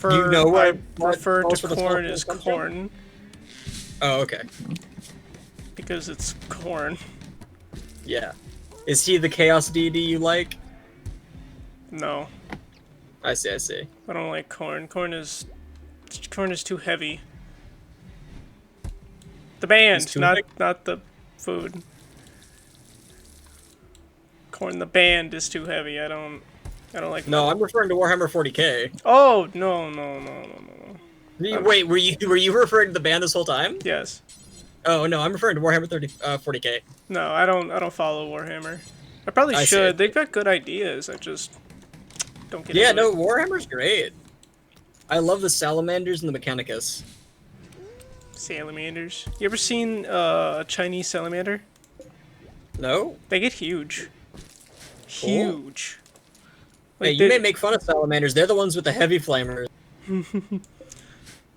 Do you know I what refer most to of the corn teleport as comes from? corn Oh, okay. because it's corn. Yeah. Is he the chaos deity you like? No, I see, I see. I don't like corn. Corn is too heavy. The He's band, too big? not the food. Corn, the band is too heavy. I don't like No, metal. I'm referring to Warhammer 40k. Oh no. Wait, were you referring to the band this whole time? Yes. Oh no, I'm referring to Warhammer 40k. No, I don't follow Warhammer. I probably I see. should. They've got good ideas. I just don't get Yeah, into no, it. Warhammer's great. I love the salamanders and the Mechanicus. Salamanders. You ever seen a Chinese salamander? No? They get huge. Cool. Huge. Hey, Like you may they make fun of salamanders. They're the ones with the heavy flamers.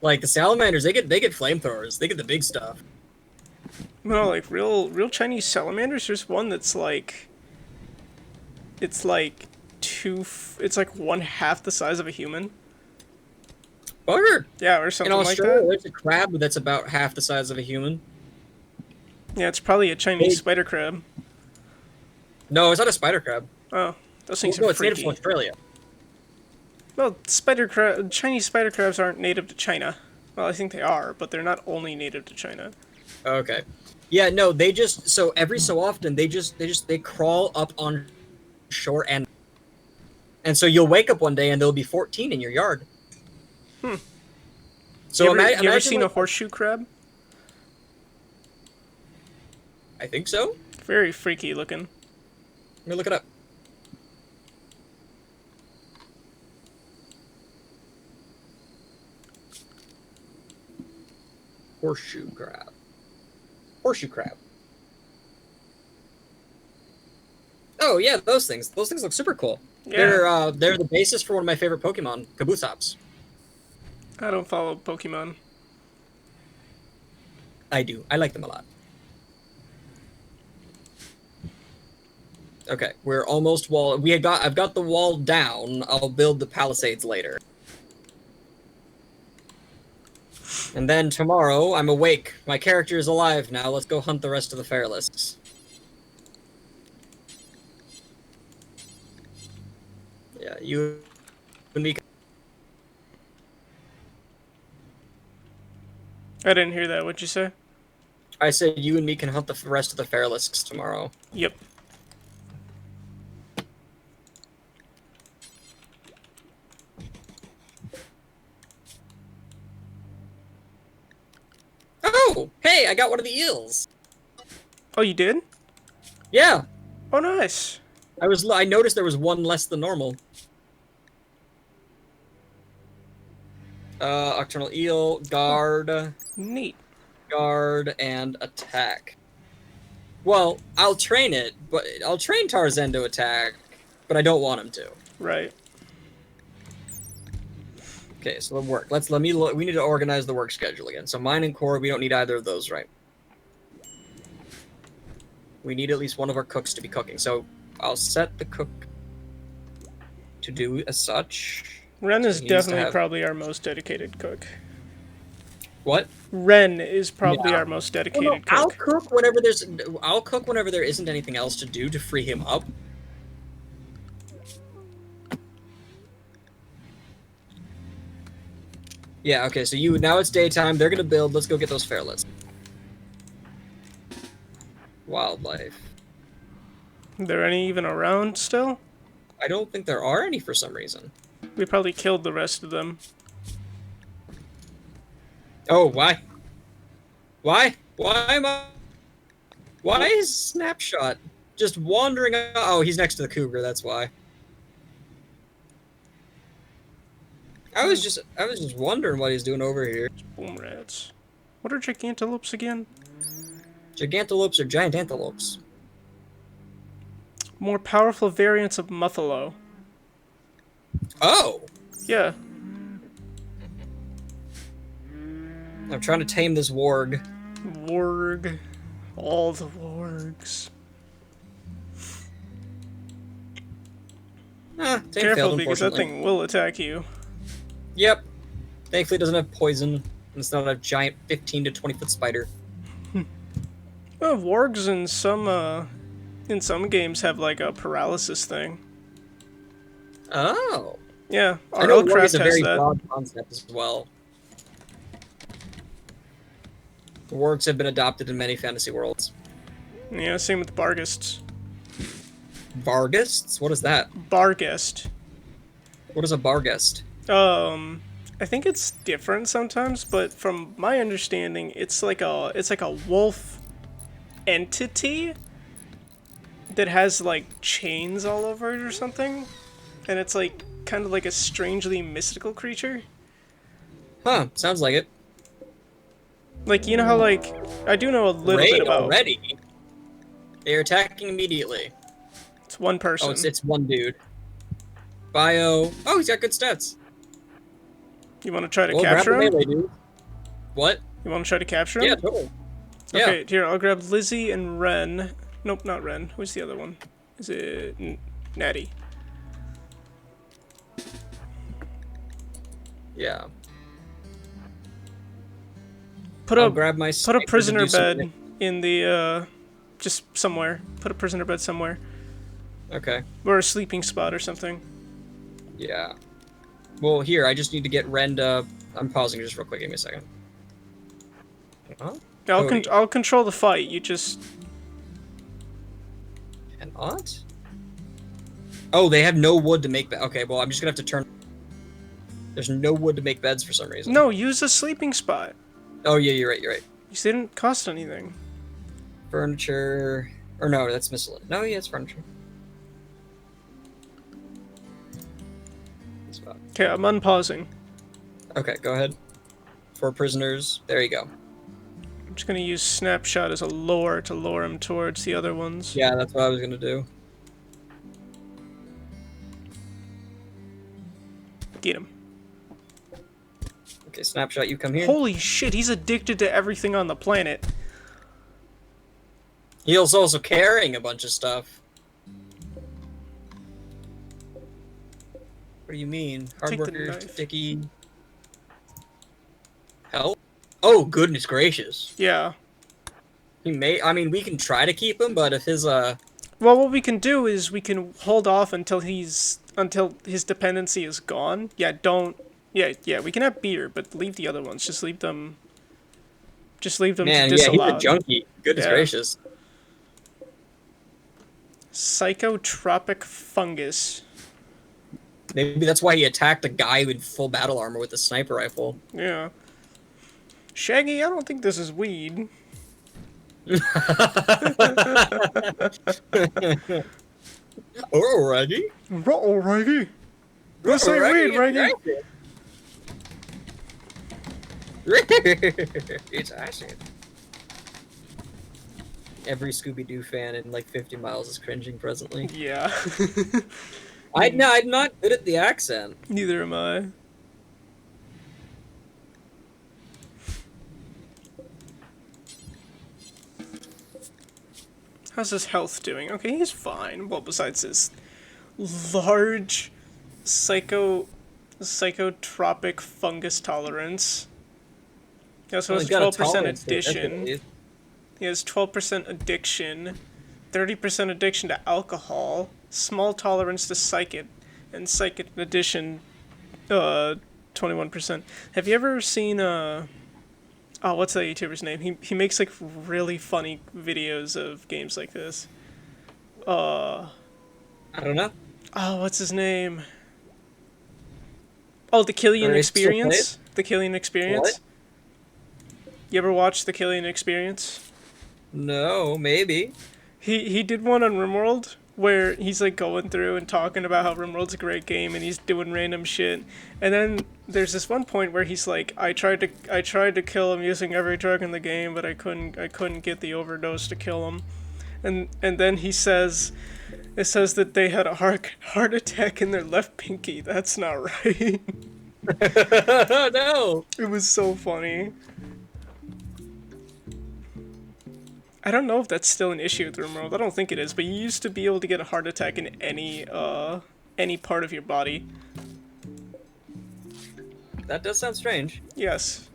Like the salamanders, they get flamethrowers. They get the big stuff. no, like real Chinese salamanders. There's one that's like it's like it's like one half the size of a human. Bugger. Yeah, or In something like Australia, that. there's a crab that's about half the size of a human. Yeah, it's probably a Chinese They- spider crab. No, it's not a spider crab. Oh, those Well, things no, are it's native freaky. to Australia. Well, Chinese spider crabs aren't native to China. Well, I think they are, but they're not only native to China. Okay. Yeah, no, they just so every so often they crawl up on shore and so you'll wake up one day and there'll be 14 in your yard. So You ever imagine seen like, a horseshoe crab? I think so. Very freaky looking. Let me look it up. Horseshoe crab. Horseshoe crab. Oh yeah, those things. Those things look super cool. Yeah. They're the basis for one of my favorite Pokemon, Kabuthops. I don't follow Pokemon. I do. I like them a lot. Okay, we're almost wall. I've got the wall down. I'll build the palisades later. And then tomorrow, I'm awake. My character is alive now. Let's go hunt the rest of the Fairlists. Yeah, you and me. I didn't hear that. What'd you say? I said you and me can hunt the rest of the Fairlists tomorrow. Yep. Oh, hey, I got one of the eels. Oh, you did? Yeah, Oh, nice. I noticed there was one less than normal. Nocturnal eel, guard, Neat. and attack. Well, I'll train it, but I'll train Tarzan to attack, but I don't want him to. Right. Okay, so the work. We need to organize the work schedule again. So mine and core, we don't need either of those, right? We need at least one of our cooks to be cooking. So I'll set the cook to do as such. Ren is He needs to definitely have- probably our most dedicated cook. What? Ren is probably Yeah. our most Well, dedicated no, cook. I'll cook whenever there isn't anything else to do to free him up. Yeah, okay, so now it's daytime, they're gonna build, let's go get those fairlets. Wildlife. Are there any even around still? I don't think there are any for some reason. We probably killed the rest of them. Oh, why? Why? Why is Snapshot just wandering? Oh, he's next to the cougar, that's why. I was just wondering what he's doing over here. Boom rats. What are gigantolopes again? Gigantelopes are giant antelopes. More powerful variants of Muffalo. Oh! Yeah. I'm trying to tame this warg. Warg. All the wargs. Tame Careful failed, because that unfortunately. thing will attack you. Yep. Thankfully, it doesn't have poison, and it's not a giant 15 to 20-foot spider. Well, wargs in some games have like a paralysis thing. Oh. Yeah, I know warg is RLCraft a has very that. broad concept as well. Wargs have been adopted in many fantasy worlds. Yeah, same with Bargists. Vargists? What is that? Bargist. What is a Bargist? I think it's different sometimes, but from my understanding, it's like a wolf entity that has like chains all over it or something, and it's like kind of like a strangely mystical creature. Huh, sounds like it. Like, you know how like I do know a little bit Raid about. already? They're attacking immediately. It's one Oh, person. it's one dude. Bio. Oh, he's got good stats. You want to try to Well, grab capture the him? melee, dude. What? You want to try to capture him? Yeah, totally. Okay, here, I'll grab Lizzie and Ren. Nope, not Ren. Who's the other one? Is it Natty? Yeah. Put I'll a grab my put a sniper to prisoner do some bed damage. in the just somewhere. Put a prisoner bed somewhere, Okay. or a sleeping spot or something. Yeah. Well, here, I just need to get Ren to... I'm pausing just real quick. Give me a second. Huh? Cody. I'll control the fight. You just Cannot? Oh, they have no wood to make bed. Okay, well, I'm just gonna have to turn... There's no wood to make beds for some reason. no use a sleeping spot. Oh, yeah, you're right. These didn't cost anything. Furniture... Or no, that's miscellaneous. No, yeah, it's furniture. Spot. Okay, I'm unpausing. Okay, go ahead. 4 prisoners. There you go. I'm just gonna use snapshot as a lure to lure him towards the other ones. Yeah, that's what I was gonna do. Get him. Okay, snapshot, you come here. Holy shit, he's addicted to everything on the planet. He was also carrying a bunch of stuff. What do you mean? Hard Take the worker, knife. sticky. Help? Oh, goodness gracious. Yeah. He may. I mean, we can try to keep him, but if his Well, what we can do is we can hold off until his dependency is gone. Yeah, don't. Yeah, we can have beer, but leave the other ones. Just leave them. man, to yeah, he's a disallowed. junkie. Goodness Yeah. gracious. Psychotropic fungus. Maybe that's why he attacked a guy in full battle armor with a sniper rifle. Yeah. Shaggy, I don't think this is weed. Oh, Reggie. Uh-oh, Reggie. This ain't weed, Reggie. It's acid. Every Scooby-Doo fan in like 50 miles is cringing presently. Yeah. I'm not good at the accent. Neither am I. How's his health doing? Okay, he's fine. Well, besides his large psychotropic fungus tolerance. He also has 12% addiction. He has 12% addiction, 30% addiction to alcohol, small tolerance to psychic, and psychic addiction, 21%. Have you ever seen, oh, what's that YouTuber's name? He makes, like, really funny videos of games like this. I don't know. Oh, what's his name? Oh, The Killian Experience? The Killian Experience? What? You ever watch The Killian Experience? No, maybe. He did one on RimWorld where he's like going through and talking about how RimWorld's a great game and he's doing random shit. And then there's this one point where he's like, I tried to kill him using every drug in the game, but I couldn't get the overdose to kill him. And then it says that they had a heart attack in their left pinky. That's not right. No. It was so funny. I don't know if that's still an issue with RimWorld. I don't think it is, but you used to be able to get a heart attack in any part of your body. That does sound strange. Yes.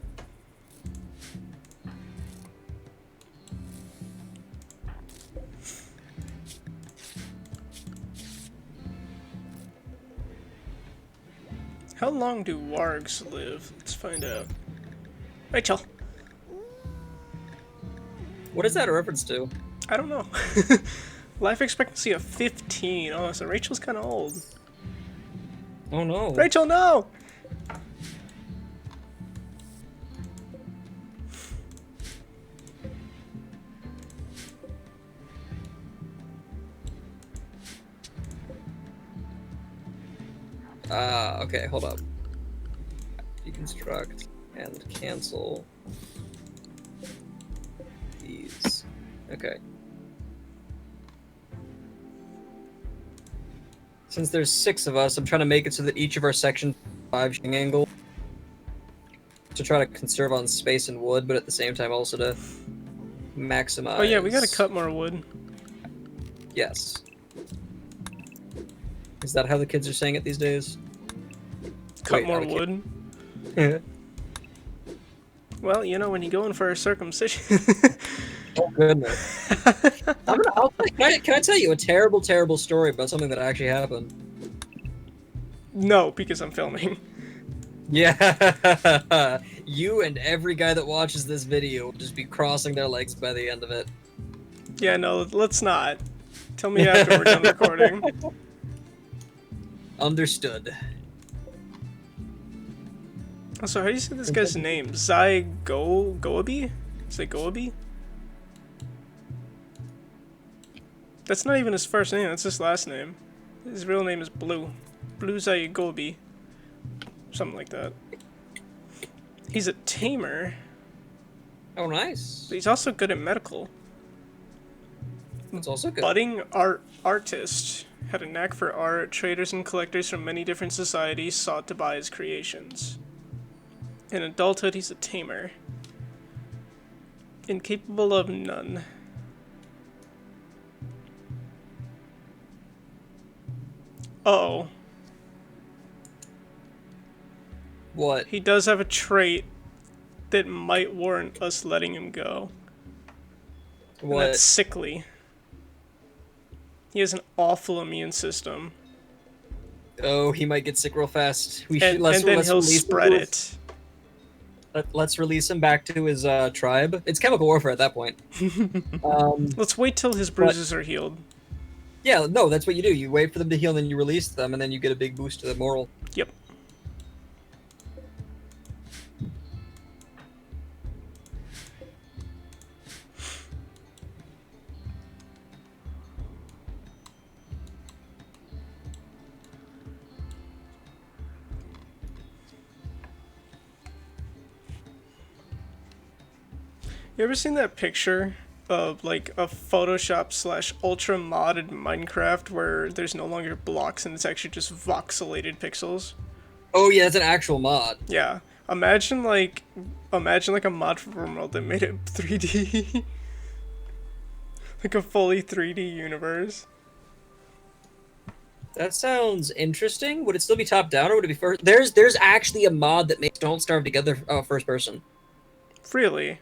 How long do wargs live? Let's find out. Rachel. What is that a reference to? I don't know. Life expectancy of 15. Oh, so Rachel's kind of old. Oh no. Rachel, no! Okay, hold up. Deconstruct and cancel these. Okay. Since there's 6 of us, I'm trying to make it so that each of our sections 5 shooting angle to try to conserve on space and wood, but at the same time also to maximize. Oh yeah, we gotta cut more wood. Yes. Is that how the kids are saying it these days? Cut Wait, more no, I wood. can't. Well, you know, when you go in for a circumcision. Oh goodness. Can I tell you a terrible, terrible story about something that actually happened? No, because I'm filming. Yeah. You and every guy that watches this video will just be crossing their legs by the end of it. Yeah, no, let's not. Tell me after we're done recording. Understood. Also, how do you say this guy's name? Goaby? Goaby? That's not even his first name, that's his last name. His real name is Blue. Blue Goaby. Something like that. He's a tamer. Oh, nice. But he's also good at medical. That's also good. Budding artist. Had a knack for art. Traders and collectors from many different societies sought to buy his creations. In adulthood, he's a tamer. Incapable of none. Uh-oh. What? He does have a trait that might warrant us letting him go. And What? that's sickly. He has an awful immune system. Oh, he might get sick real fast. And then he'll spread it. Let's release him back to his tribe. It's chemical warfare at that point. Let's wait till his bruises are healed. Yeah, no, that's what you do. You wait for them to heal, and then you release them, and then you get a big boost to the moral. Yep. You ever seen that picture of like a Photoshop / ultra modded Minecraft where there's no longer blocks and it's actually just voxelated pixels? Oh yeah, it's an actual mod. Yeah. Imagine like a mod for RimWorld that made it 3D. Like a fully 3D universe. That sounds interesting. Would it still be top down, or would it be first? There's actually a mod that makes Don't Starve Together first person. Really?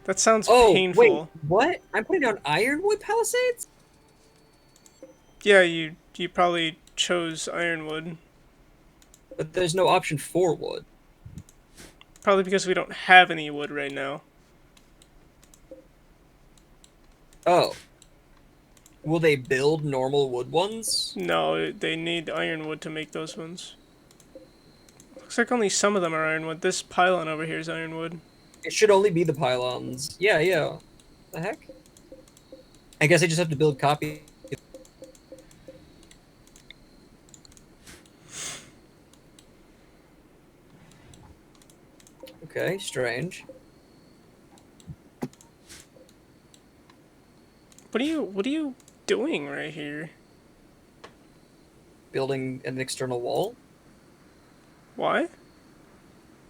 That sounds Oh, painful. wait, what? I'm putting down ironwood palisades? Yeah, you probably chose ironwood. But there's no option for wood. Probably because we don't have any wood right now. Oh. Will they build normal wood ones? No, they need ironwood to make those ones. Looks like only some of them are ironwood. This pylon over here is ironwood. It should only be the pylons. Yeah. The heck? I guess I just have to build copy. Okay, strange. What are you doing right here? Building an external wall? Why?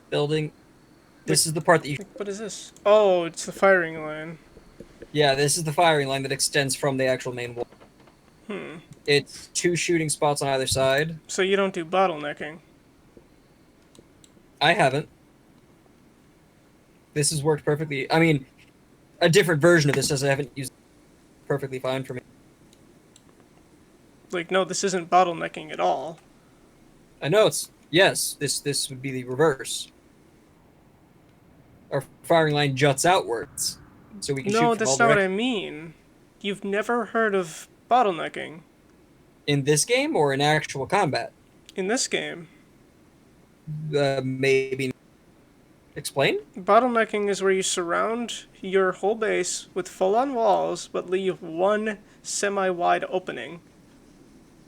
Building... This is the part that you... What is this? Oh, it's the firing line. Yeah, this is the firing line that extends from the actual main wall. It's 2 shooting spots on either side. So you don't do bottlenecking? I haven't. This has worked perfectly. I mean, a different version of this as I haven't used it perfectly fine for me. Like, no, this isn't bottlenecking at all. I know it's yes. This would be the reverse. Our firing line juts outwards, so we can No, shoot from all that's not what I directions. mean. You've never heard of bottlenecking In this game or in actual combat? in this game. Maybe. Explain? Bottlenecking is where you surround your whole base with full-on walls, but leave one semi-wide opening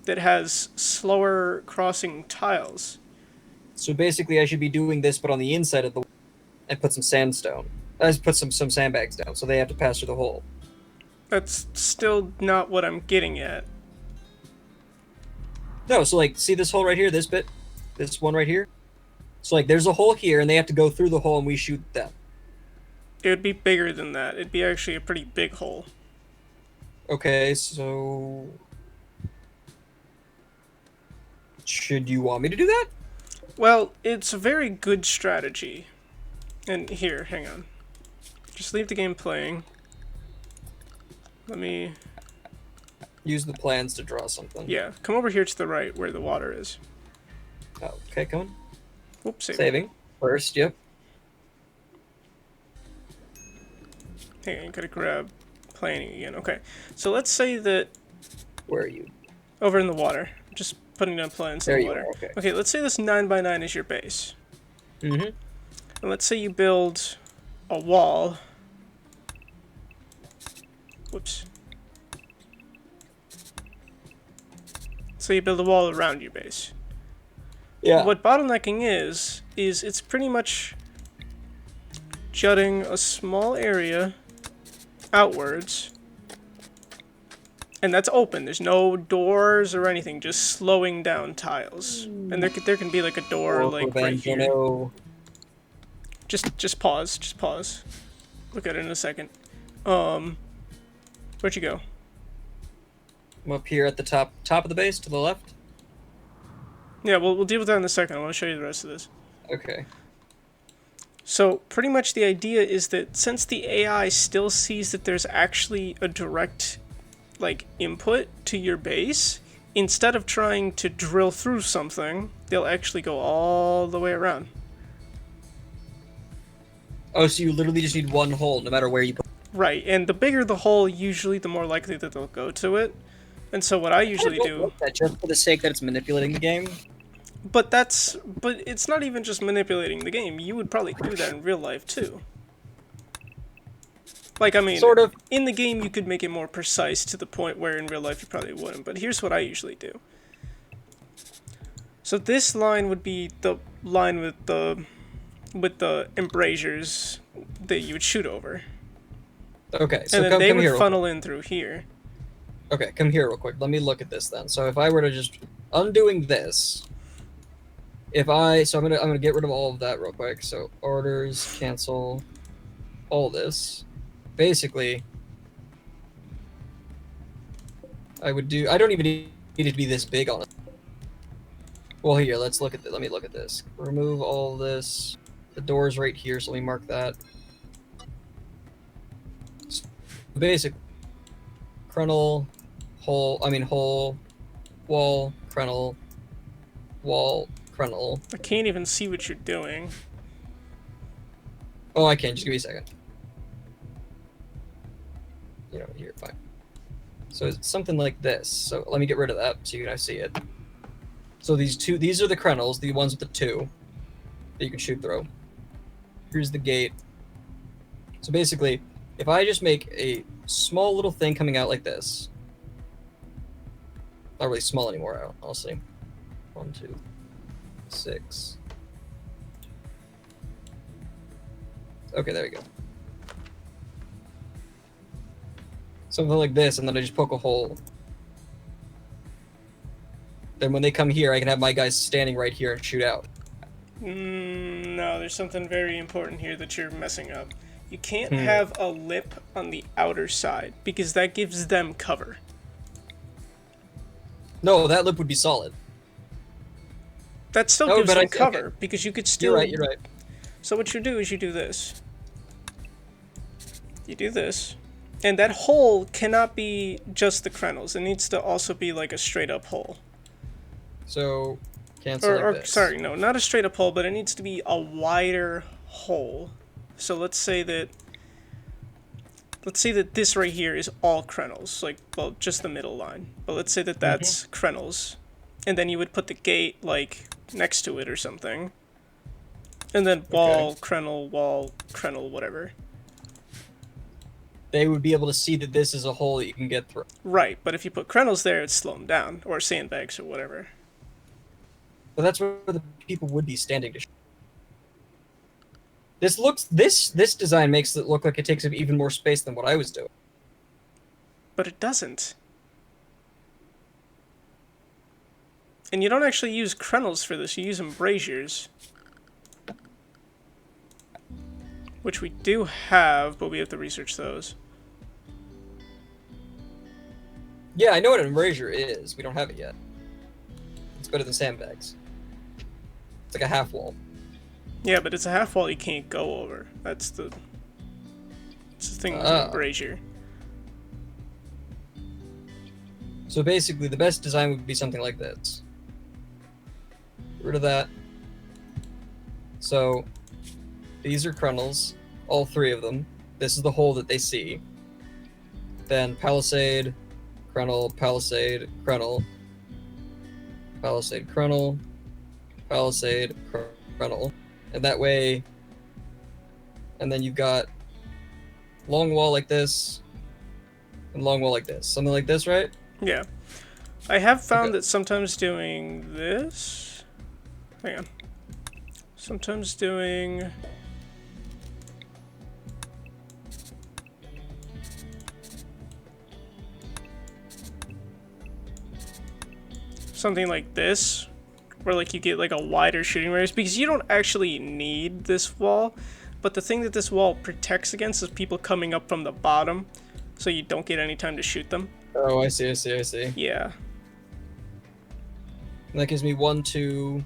that has slower crossing tiles. So basically, I should be doing this, but on the inside of the wall, and put some sandstone. Let's put some sandbags down, so they have to pass through the hole. That's still not what I'm getting at. No, so like, see this hole right here, this bit, this one right here. So like, there's a hole here, and they have to go through the hole, and we shoot them. It would be bigger than that. It'd be actually a pretty big hole. Okay, so should you want me to do that? Well, it's a very good strategy. And here, hang on. Just leave the game playing. Let me... Use the plans to draw something. Yeah, come over here to the right where the water is. Oh, okay, come on. Oops, Saving. First, yep. Hang on, gotta grab planning again. Okay, so let's say that Where are you? over in the water. Just putting down plans in There the you water. are, okay. Okay, let's say this 9x9 is your base. Mm-hmm. And let's say you build a wall. Whoops. So you build a wall around your base. Yeah. What bottlenecking is it's pretty much jutting a small area outwards. And that's open. There's no doors or anything, just slowing down tiles. And there can be like a door Or like right here. no. Just pause. Just pause. Look at it in a second. Where'd you go? I'm up here at the top of the base to the left. Yeah, we'll deal with that in a second. I want to show you the rest of this. Okay. So pretty much the idea is that since the AI still sees that there's actually a direct like input to your base, instead of trying to drill through something, they'll actually go all the way around. Oh, so you literally just need one hole, no matter where you put. Right, and the bigger the hole, usually the more likely that they'll go to it. And so what I usually do... That just for the sake that it's manipulating the game? But it's not even just manipulating the game. You would probably do that in real life, too. Like, I mean, Sort of. in the game you could make it more precise to the point where in real life you probably wouldn't. But here's what I usually do. So this line would be the line with the embrasures that you would shoot over. Okay, so And then come they here. would funnel in through here. Okay, come here real quick. Let me look at this then. So if I were to just undoing this, I'm gonna get rid of all of that real quick. So orders, cancel, all this. Basically, I don't even need it to be this big on it. Well, here, let me look at this. Remove all this. The door's right here, so let me mark that. So basic crunnel, hole, wall, crunnel, wall, crunnel. I can't even see what you're doing. Oh, I can. Just give me a second. You know, here, fine. So it's something like this. So let me get rid of that so you can see it. So these are the crunnels, the ones with the two that you can shoot through. Here's the gate. So basically, if I just make a small little thing coming out like this, not really small anymore, honestly. 1, 2, 6. Okay, there we go. Something like this, and then I just poke a hole. Then when they come here, I can have my guys standing right here and shoot out. No, there's something very important here that you're messing up. You can't have a lip on the outer side, because that gives them cover. No, that lip would be solid. That still Oh, gives but them I see, cover, okay. because you could still... You're right, you're right. So what you do is you do this. You do this. And that hole cannot be just the krenels. It needs to also be like a straight up hole. So, cancel like this. Sorry, no, not a straight up hole, but it needs to be a wider hole. So let's say that this right here is all krenels, like, well, just the middle line. But let's say that that's krenels. And then you would put the gate, like, next to it or something. And then wall, krenel, whatever. They would be able to see that this is a hole that you can get through. Right, but if you put krenels there, it'd slow them down. Or sandbags or whatever. But that's where the people would be standing to shoot. This design makes it look like it takes up even more space than what I was doing. But it doesn't. And you don't actually use krenels for this, you use embrasures. Which we do have, but we have to research those. Yeah, I know what an embrasure is. We don't have it yet. It's better than sandbags. It's like a half wall. Yeah, but it's a half wall you can't go over. That's the thing with an embrasure. So basically, the best design would be something like this. Get rid of that. So, these are krenels, all three of them. This is the hole that they see. Then palisade, krenel, palisade, krenel, palisade, krenel, palisade, krenel. And that way, and then you've got long wall like this, and long wall like this. Something like this, right? Yeah. I have found that sometimes doing this... Hang on. Sometimes doing... something like this, where like you get like a wider shooting radius, because you don't actually need this wall, but the thing that this wall protects against is people coming up from the bottom, so you don't get any time to shoot them. Oh, I see. Yeah. And that gives me 1, 2,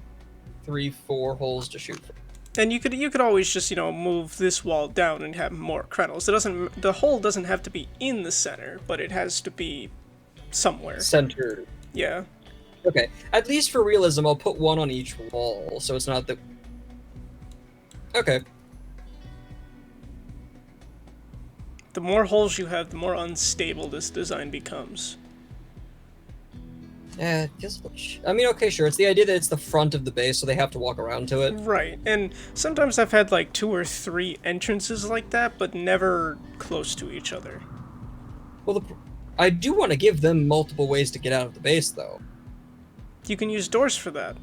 3, 4 holes to shoot from. And you could always just, you know, move this wall down and have more krenels. The hole doesn't have to be in the center, but it has to be somewhere. Centered. Yeah. Okay, at least for realism, I'll put one on each wall, so it's not that... Okay. The more holes you have, the more unstable this design becomes. Yeah, I mean, okay, sure, it's the idea that it's the front of the base, so they have to walk around to it. Right, and sometimes I've had like 2 or 3 entrances like that, but never close to each other. Well, I do want to give them multiple ways to get out of the base, though. You can use doors for that.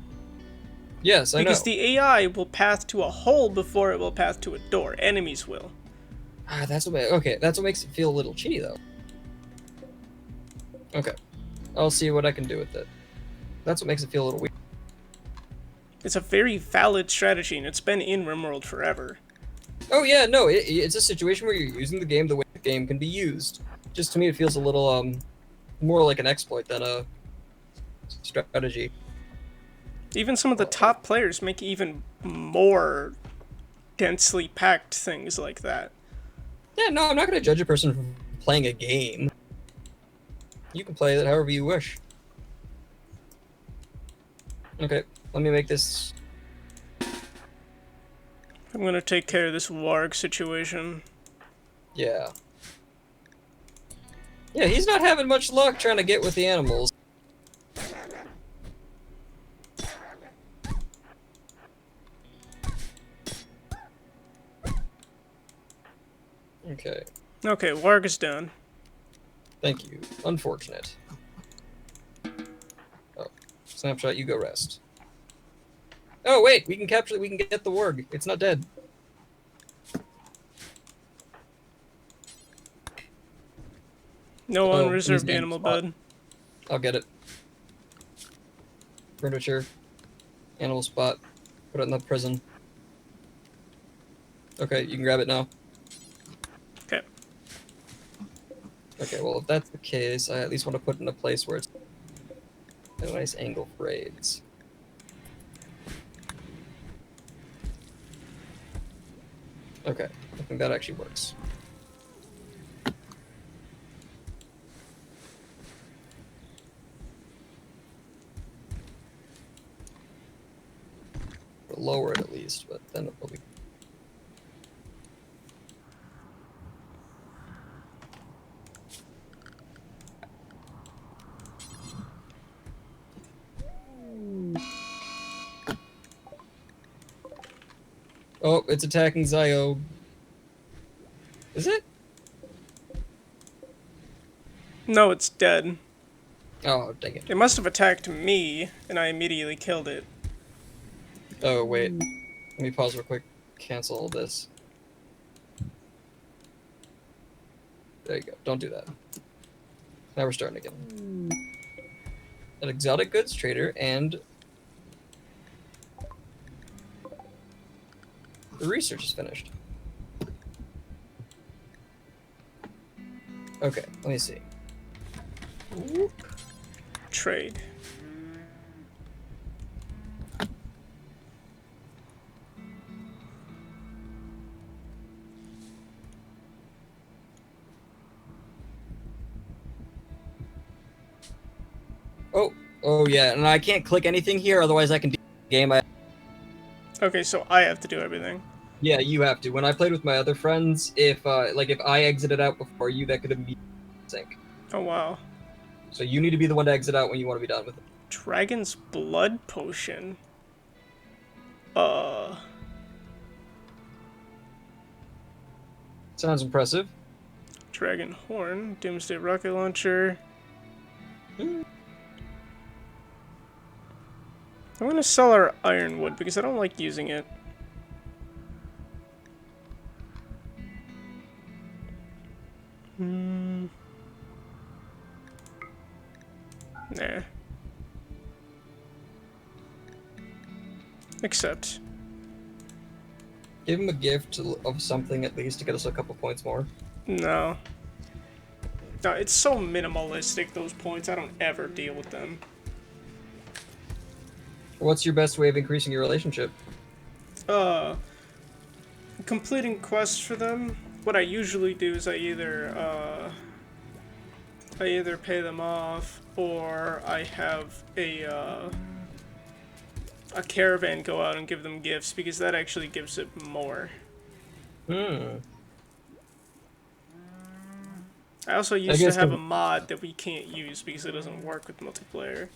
Yes, I know. Because the AI will path to a hole before it will path to a door. Enemies will. Ah, that's what makes it feel a little cheaty, though. Okay. I'll see what I can do with it. That's what makes it feel a little weird. It's a very valid strategy, and it's been in RimWorld forever. Oh yeah, no, it's a situation where you're using the game the way the game can be used. Just to me, it feels a little, more like an exploit than a strategy. Even some of the top players make even more densely packed things like that. Yeah, no, I'm not going to judge a person for playing a game. You can play it however you wish. Okay, let me make this... I'm gonna take care of this warg situation. Yeah. Yeah, he's not having much luck trying to get with the animals. Okay. Okay, warg is done. Thank you. Unfortunate. Oh, snapshot, you go rest. Oh wait, we can get the warg. It's not dead. No Oh, unreserved animal bed. I'll get it. Furniture. Animal spot. Put it in the prison. Okay, you can grab it now. Okay. Okay, well if that's the case, I at least want to put it in a place where it's at a nice angle for raids. Okay, I think that actually works. We'll lower it at least, but then it'll be. Oh, it's attacking Zio. Is it? No, it's dead. Oh, dang it. It must have attacked me, and I immediately killed it. Oh, wait. Let me pause real quick. Cancel all this. There you go. Don't do that. Now we're starting again. An exotic goods trader and the research is finished. Okay, let me see. Whoop. Trade. Oh yeah, and I can't click anything here, otherwise I can do the game. Okay, so I have to do everything. Yeah, you have to. When I played with my other friends, if if I exited out before you, that could immediately sync. Oh wow. So you need to be the one to exit out when you want to be done with it. Dragon's blood potion. Sounds impressive. Dragon horn, doomsday rocket launcher. I'm gonna sell our ironwood because I don't like using it. Nah. Except. Give him a gift of something at least to get us a couple points more. No. No, it's so minimalistic, those points. I don't ever deal with them. What's your best way of increasing your relationship? Completing quests for them. What I usually do is I either pay them off or I have a caravan go out and give them gifts because that actually gives it more. I also used to have a mod that we can't use because it doesn't work with multiplayer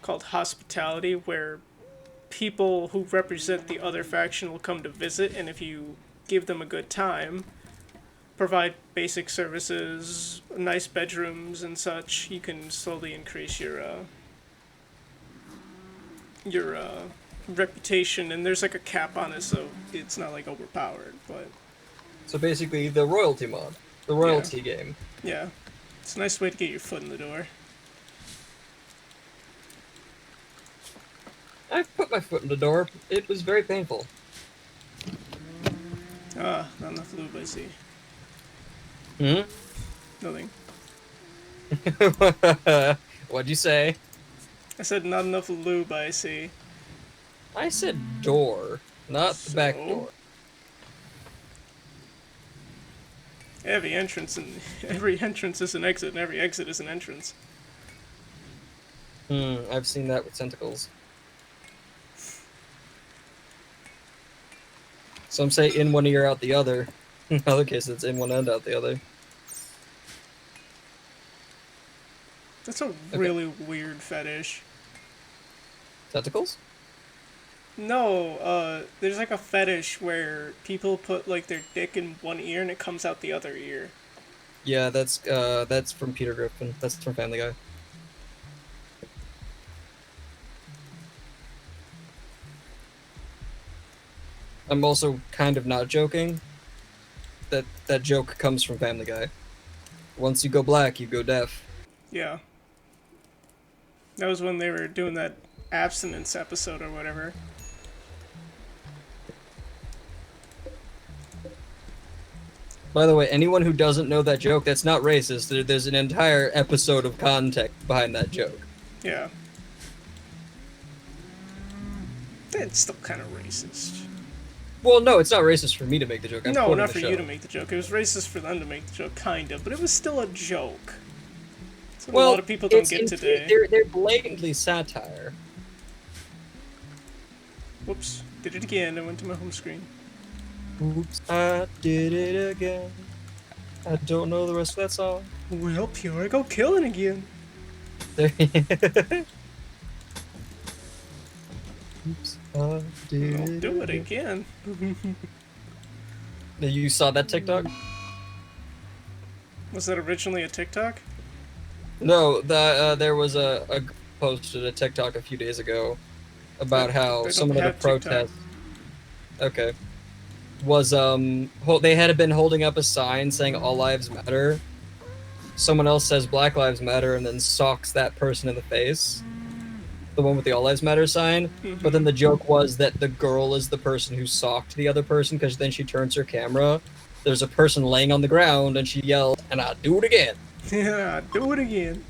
called Hospitality, where people who represent the other faction will come to visit, and if you give them a good time, provide basic services, nice bedrooms and such, you can slowly increase your reputation, and there's like a cap on it, so it's not like overpowered, but So basically, the royalty mod, the royalty game. yeah, it's a nice way to get your foot in the door. I put my foot in the door. It was very painful. Ah, not enough lube, I see. Nothing. What'd you say? I said not enough lube, I see. I said door, not the back door. Every entrance is an exit, and every exit is an entrance. I've seen that with tentacles. Some say in one ear, out the other. In other cases, it's in one end, out the other. That's a really weird fetish. Tentacles? No, there's like a fetish where people put like their dick in one ear and it comes out the other ear. Yeah, that's from Peter Griffin. That's from Family Guy. I'm also kind of not joking. That joke comes from Family Guy. Once you go black, you go deaf. Yeah. That was when they were doing that abstinence episode or whatever. By the way, anyone who doesn't know that joke, that's not racist. There's an entire episode of context behind that joke. Yeah. It's still kind of racist. Well, no, it's not racist for me to make the joke. I'm No, quoting not the for show. you to make the joke. It was racist for them to make the joke, kind of, but it was still a joke. That's what Well, a lot of people don't it's get today. They're blatantly satire. Whoops, did it again. I went to my home screen. Oops, I did it again. I don't know the rest of that song. Well, here I go killing again. There. Oops, I did I'll it do it again. again. You saw that TikTok? Was that originally a TikTok? No, there was a posted a TikTok a few days ago about how I don't someone at a have TikTok. protest. Okay. Was they had been holding up a sign saying "All Lives Matter." Someone else says "Black Lives Matter" and then socks that person in the face. The one with the "All Lives Matter" sign. But then the joke was that the girl is the person who socked the other person because then she turns her camera. There's a person laying on the ground and she yelled, "And I'll do it again." Yeah, do it again.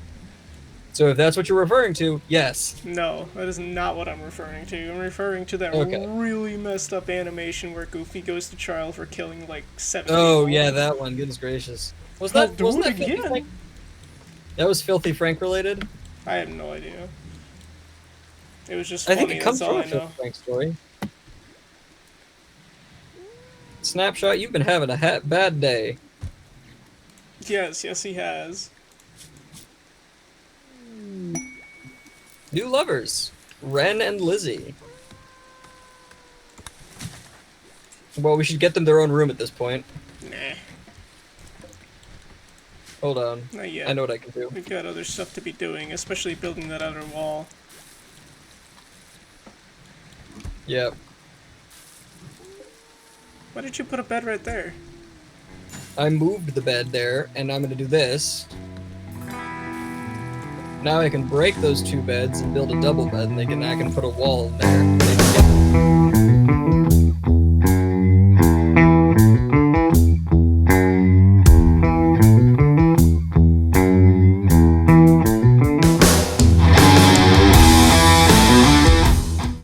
So if that's what you're referring to, yes. No, that is not what I'm referring to. I'm referring to that Okay. really messed up animation where Goofy goes to trial for killing like 7 Oh people. yeah, that one. Goodness gracious. I'll Wasn't do it that Filthy again. Frank? That was Filthy Frank related? I have no idea. It was just I funny, think it comes that's all from I a know. Filthy Frank story. Snapshot, you've been having a bad day. Yes, he has. New lovers, Ren and Lizzie. Well, we should get them their own room at this point. Nah, Hold on. not yet. I know what I can do. We've got other stuff to be doing, especially building that other wall. Yep. Why did you put a bed right there? I moved the bed there, and I'm gonna do this. Now I can break those two beds and build a double bed, and I can put a wall in there.